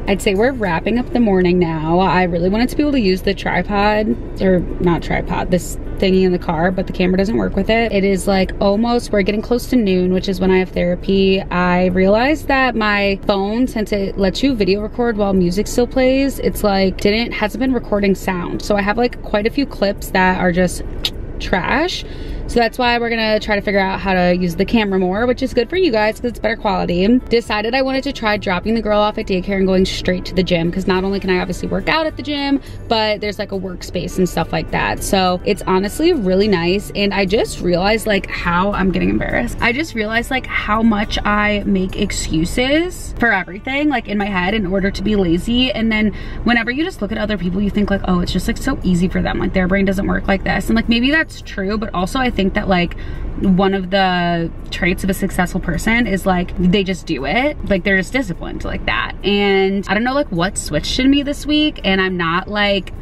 I'd say we're wrapping up the morning now. I really wanted to be able to use the tripod, or not tripod, this thingy in the car, but the camera doesn't work with it. It is like almost, we're getting close to noon, which is when I have therapy. I realized that my phone, since it lets you video record while music still plays, it's like hasn't been recording sound. So I have like quite a few clips that are just trash. So that's why we're gonna try to figure out how to use the camera more, which is good for you guys because it's better quality. Decided I wanted to try dropping the girl off at daycare and going straight to the gym, because not only can I obviously work out at the gym, but there's like a workspace and stuff like that. So it's honestly really nice. And I just realized like how, I'm getting embarrassed. I just realized like how much I make excuses for everything, like in my head, in order to be lazy. And then whenever you just look at other people, you think like, oh, it's just like so easy for them. Like their brain doesn't work like this. And like maybe that's true, but also I think that like one of the traits of a successful person is like they just do it, like they're just disciplined like that. And I don't know like what switched in me this week, and I'm not like,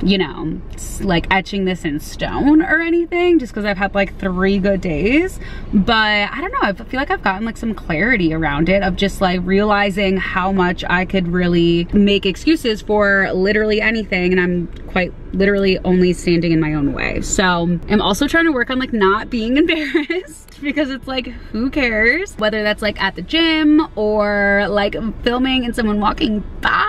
you know, like etching this in stone or anything, just because I've had like 3 good days. But I don't know, I feel like I've gotten like some clarity around it, of just like realizing how much I could really make excuses for literally anything, and I'm quite literally only standing in my own way. So I'm also trying to work on like not being embarrassed, because it's like, who cares? Whether that's like at the gym or like filming and someone walking by.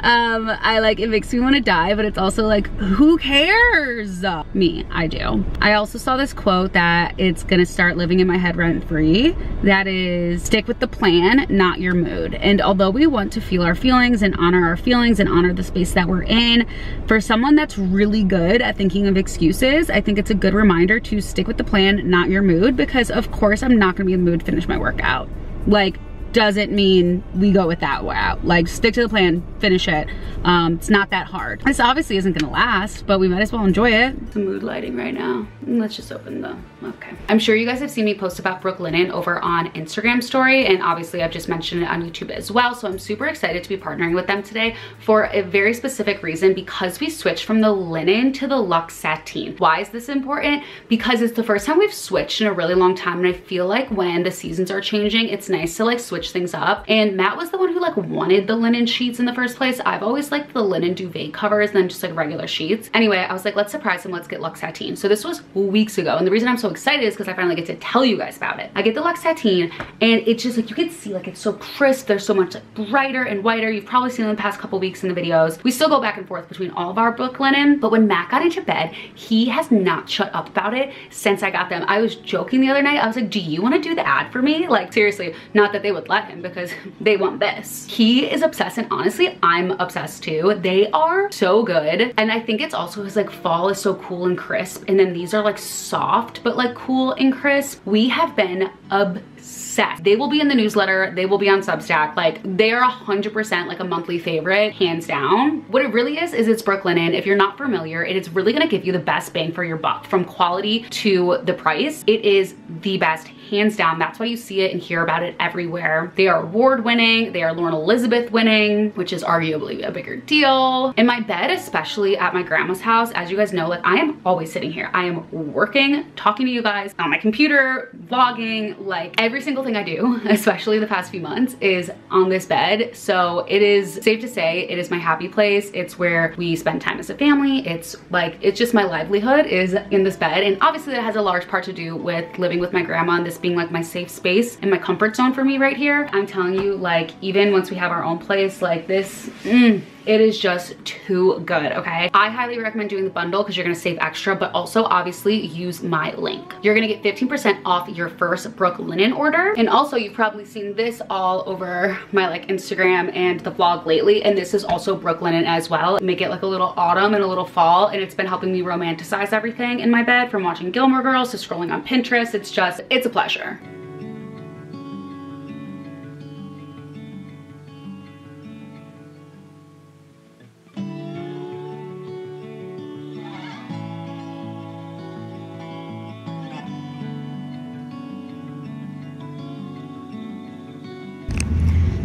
I like, it makes me want to die, but it's also like, who cares? Me, I do. I also saw this quote that it's gonna start living in my head rent free. That is, stick with the plan, not your mood. And although we want to feel our feelings and honor our feelings and honor the space that we're in, for someone that's really good at thinking of excuses, I think it's a good reminder to stick with the plan, not your mood, because of course I'm not gonna be in the mood to finish my workout. Like, doesn't mean we go with that route. Like, stick to the plan, finish it. It's not that hard. This obviously isn't gonna last, but we might as well enjoy it. The mood lighting right now. Let's just open the, okay. I'm sure you guys have seen me post about Brooke Linen over on Instagram story, and obviously I've just mentioned it on YouTube as well. So I'm super excited to be partnering with them today for a very specific reason, because we switched from the linen to the luxe sateen. Why is this important? Because it's the first time we've switched in a really long time, and I feel like when the seasons are changing, it's nice to like switch things up. And Matt was the one who like wanted the linen sheets in the first place. I've always liked the linen duvet covers than just like regular sheets. Anyway, I was like, let's surprise him, let's get luxe sateen. So this was weeks ago, and the reason I'm so excited is because I finally get to tell you guys about it. I get the luxe sateen, and it's just like, you can see like it's so crisp. There's so much like brighter and whiter. You've probably seen it in the past couple weeks in the videos. We still go back and forth between all of our Brooke Linen, but when Matt got into bed, he has not shut up about it since I got them. I was joking the other night. I was like, do you want to do the ad for me? Like, seriously, not that they would let him, because they want this. He is obsessed, and honestly, I'm obsessed too. They are so good. And I think it's also because like fall is so cool and crisp, and then these are like soft, but like cool and crisp. We have been obsessed. They will be in the newsletter. They will be on Substack. Like, they are 100% like a monthly favorite, hands down. What it really is it's Brooke Linen. If you're not familiar, it is really gonna give you the best bang for your buck. From quality to the price, it is the best, hands down. That's why you see it and hear about it everywhere. They are award winning. They are Lauren Elizabeth winning, which is arguably a bigger deal. In my bed, especially at my grandma's house, as you guys know, like I am always sitting here. I am working, talking to you guys on my computer, vlogging, like every single thing I do, especially the past few months, is on this bed. So it is safe to say it is my happy place. It's where we spend time as a family. It's like, it's just my livelihood is in this bed. And obviously that has a large part to do with living with my grandma and this being like my safe space and my comfort zone for me right here. I'm telling you, like, even once we have our own place, like this, it is just too good, okay? I highly recommend doing the bundle because you're gonna save extra, but also obviously use my link. You're gonna get 15% off your first Brooke Linen order. And also, you've probably seen this all over my like Instagram and the vlog lately, and this is also Brooke Linen as well. Make it like a little autumn and a little fall, and it's been helping me romanticize everything in my bed, from watching Gilmore Girls to scrolling on Pinterest. It's just, it's a pleasure.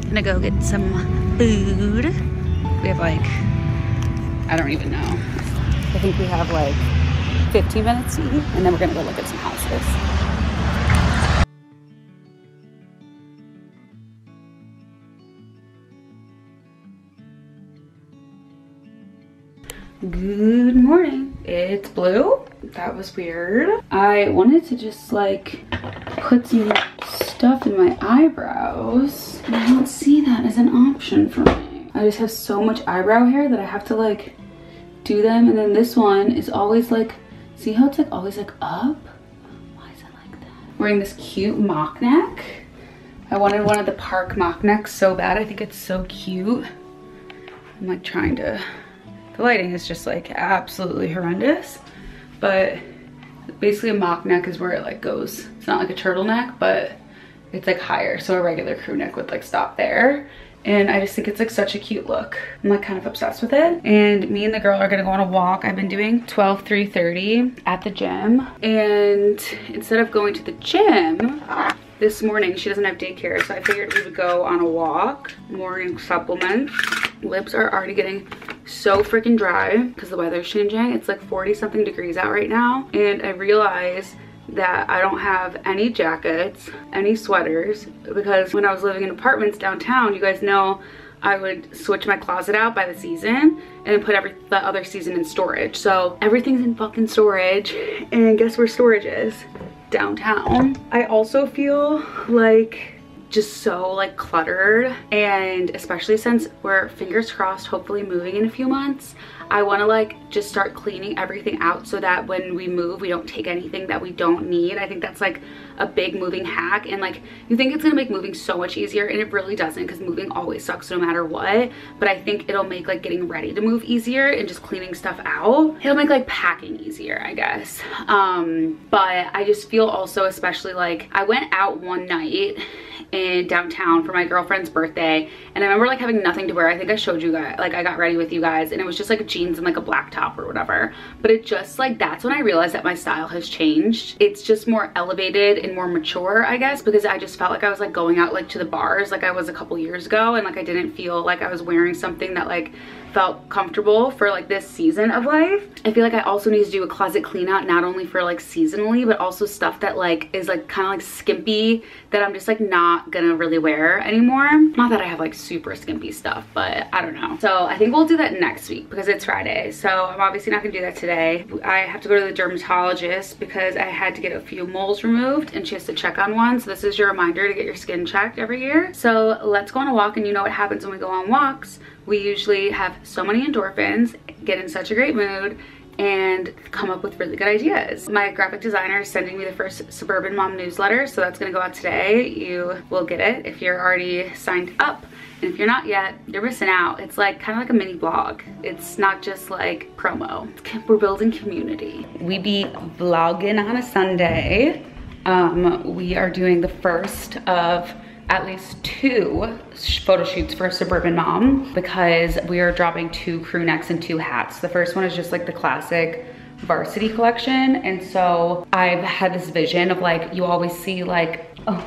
Gonna go get some food. We have like, I don't even know. I think we have like 15 minutes to eat, and then we're gonna go look at some houses. Good morning. It's blue. That was weird. I wanted to just like put some stuff in my eyebrows. I don't see that as an option for me. I just have so much eyebrow hair that I have to like do them. And then this one is always like, see how it's like always like up? Why is it like that? Wearing this cute mock neck. I wanted one of the park mock necks so bad. I think it's so cute. I'm like trying to, the lighting is just like absolutely horrendous. But basically a mock neck is where it like goes. It's not like a turtleneck, but it's like higher. So a regular crew neck would like stop there. And I just think it's like such a cute look. I'm like kind of obsessed with it. And me and the girl are gonna go on a walk. I've been doing 12-3:30 at the gym. And instead of going to the gym, this morning, she doesn't have daycare, so I figured we would go on a walk. Morning supplements. Lips are already getting so freaking dry because the weather's changing. It's like 40 something degrees out right now. And I realized that I don't have any jackets, any sweaters, because when I was living in apartments downtown, you guys know I would switch my closet out by the season and then put the other season in storage. So everything's in fucking storage, and guess where storage is? Downtown. I also feel like just so like cluttered, and especially since we're, fingers crossed, hopefully moving in a few months, I want to like just start cleaning everything out so that when we move we don't take anything that we don't need. I think that's like a big moving hack, and like you think it's gonna make moving so much easier, and it really doesn't, because moving always sucks no matter what. But I think it'll make like getting ready to move easier, and just cleaning stuff out, it'll make like packing easier, I guess. But I just feel also, especially like I went out one night in downtown for my girlfriend's birthday, and I remember like having nothing to wear. I think I showed you guys, like I got ready with you guys, and it was just like jeans and like a black top or whatever. But it just like, that's when I realized that my style has changed. It's just more elevated and more mature, I guess, because I just felt like I was like going out like to the bars like I was a couple years ago, and like I didn't feel like I was wearing something that like felt comfortable for like this season of life. I feel like I also need to do a closet clean out, not only for like seasonally, but also stuff that like is like kind of like skimpy that I'm just like not gonna really wear anymore. Not that I have like super skimpy stuff, but I don't know. So I think we'll do that next week because it's Friday. So I'm obviously not gonna do that today. I have to go to the dermatologist because I had to get a few moles removed, and she has to check on one. So this is your reminder to get your skin checked every year. So let's go on a walk, and you know what happens when we go on walks. We usually have so many endorphins, get in such a great mood, and come up with really good ideas. My graphic designer is sending me the first Suburban Mom newsletter, so that's gonna go out today. You will get it if you're already signed up. And if you're not yet, you're missing out. It's like kind of like a mini blog. It's not just like promo. We're building community. We be vlogging on a Sunday. We are doing the first of at least 2 photo shoots for Suburban Mom, because we are dropping 2 crew necks and 2 hats. The first one is just like the classic varsity collection, and so I've had this vision of like, you always see like, oh,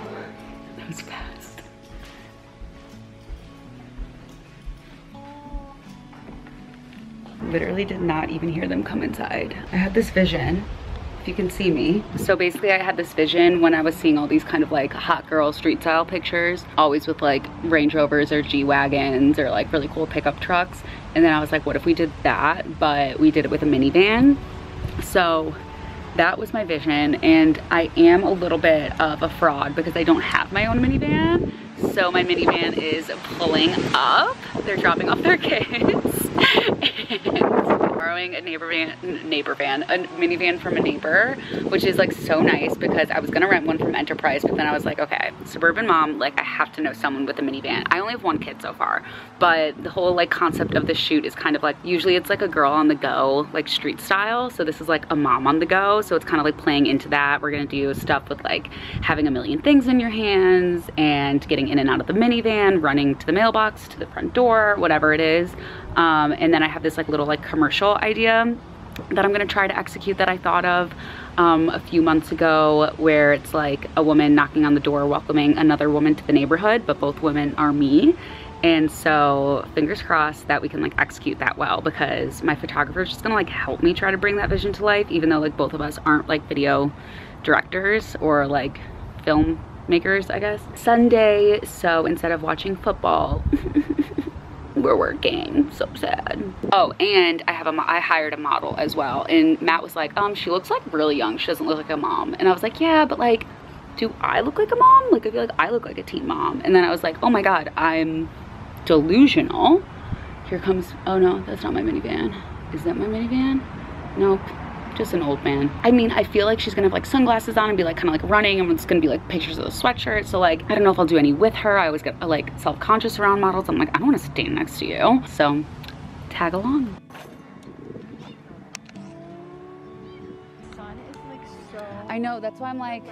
that was fast. Literally did not even hear them come inside. I had this vision, if you can see me. So basically I had this vision when I was seeing all these kind of like hot girl street style pictures, always with like Range Rovers or G-Wagons or like really cool pickup trucks. And then I was like, what if we did that, but we did it with a minivan? So that was my vision, and I am a little bit of a fraud because I don't have my own minivan. So my minivan is pulling up. They're dropping off their kids. And borrowing a minivan from a neighbor, which is like so nice because I was gonna rent one from Enterprise, but then I was like, okay, Suburban Mom, like I have to know someone with a minivan. I only have 1 kid so far, but the whole like concept of the shoot is kind of like, usually it's like a girl on the go, like street style. So this is like a mom on the go. So it's kind of like playing into that. We're gonna do stuff with like having a million things in your hands and getting in and out of the minivan, running to the mailbox, to the front door, whatever it is. And then I have this like little like commercial idea that I'm gonna try to execute that I thought of a few months ago, where it's like a woman knocking on the door welcoming another woman to the neighborhood, but both women are me. And so fingers crossed that we can like execute that well, because my photographer is just gonna like help me try to bring that vision to life, even though like both of us aren't like video directors or like film makers, I guess. Sunday, so instead of watching football we're working. So sad. Oh, and I hired a model as well. And Matt was like, she looks like really young. She doesn't look like a mom. And I was like, yeah, but like, do I look like a mom? Like, I feel like I look like a teen mom. And then I was like, oh my God, I'm delusional. Here comes, oh no, that's not my minivan. Is that my minivan? Nope, just an old man. I mean, I feel like she's gonna have like sunglasses on and be like kind of like running, and it's gonna be like pictures of the sweatshirt. So like, I don't know if I'll do any with her. I always get like self-conscious around models. I'm like, I don't wanna stand next to you. So tag along. Sun is like so. I know, that's why I'm like,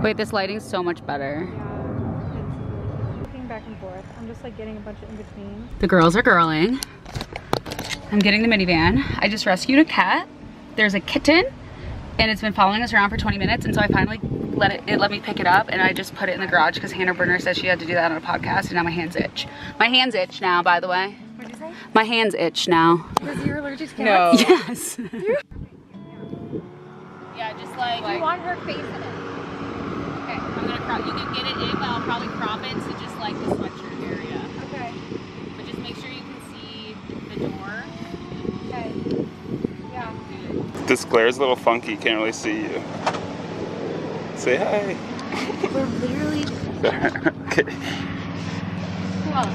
wait, this lighting's so much better. Yeah, it's looking back and forth. I'm just like getting a bunch of in between. The girls are girling. I'm getting the minivan. I just rescued a cat. There's a kitten, and it's been following us around for 20 minutes, and so I finally let me pick it up, and I just put it in the garage because Hannah Brunner said she had to do that on a podcast, and now my hands itch. My hands itch now, by the way. What'd you say? My hands itch now. Because you're allergic to No. cats? Yes. Yeah, just like You want her face in it. okay, I'm gonna crop. You can get it in, but I'll probably crop it to just like the sweatshirt area. Okay. But just make sure you can see the door. Okay. Yeah. This glare's a little funky, can't really see you. Say hi. We're literally. Okay. Whoa.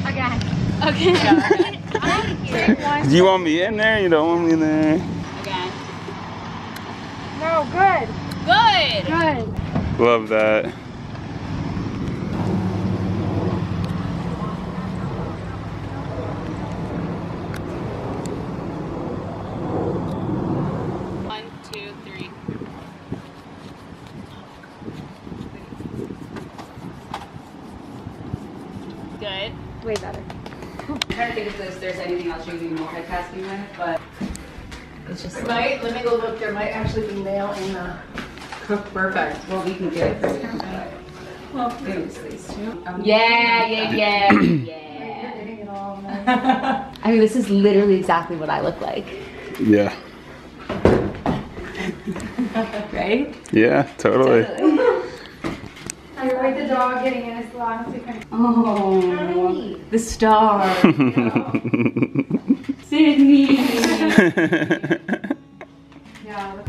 Again. Okay. One. Do you want me in there? You don't want me in there? Again. No, good. Good. Good. Love that. One, two, three. Good. Way better. I'm trying to think if there's anything else you're using multitasking with, but it's just Let me go look. There might actually be mail in the. perfect. Well, we can get it for you. Well, Thanks, these two. Yeah. You're getting it all nice. I mean, this is literally exactly what I look like, Yeah. right? Yeah, totally. I like the dog getting in. It's honestly kind of. Oh, the star. Sydney. Yeah.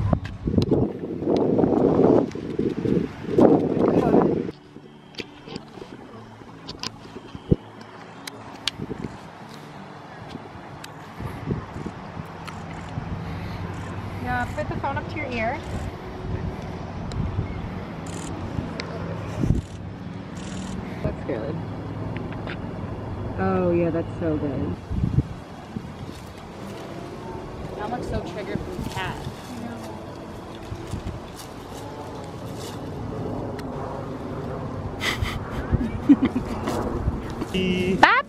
Yeah, put the phone up to your ear. That's good. Oh yeah, that's so good. I'm like so triggered from the cat. Bye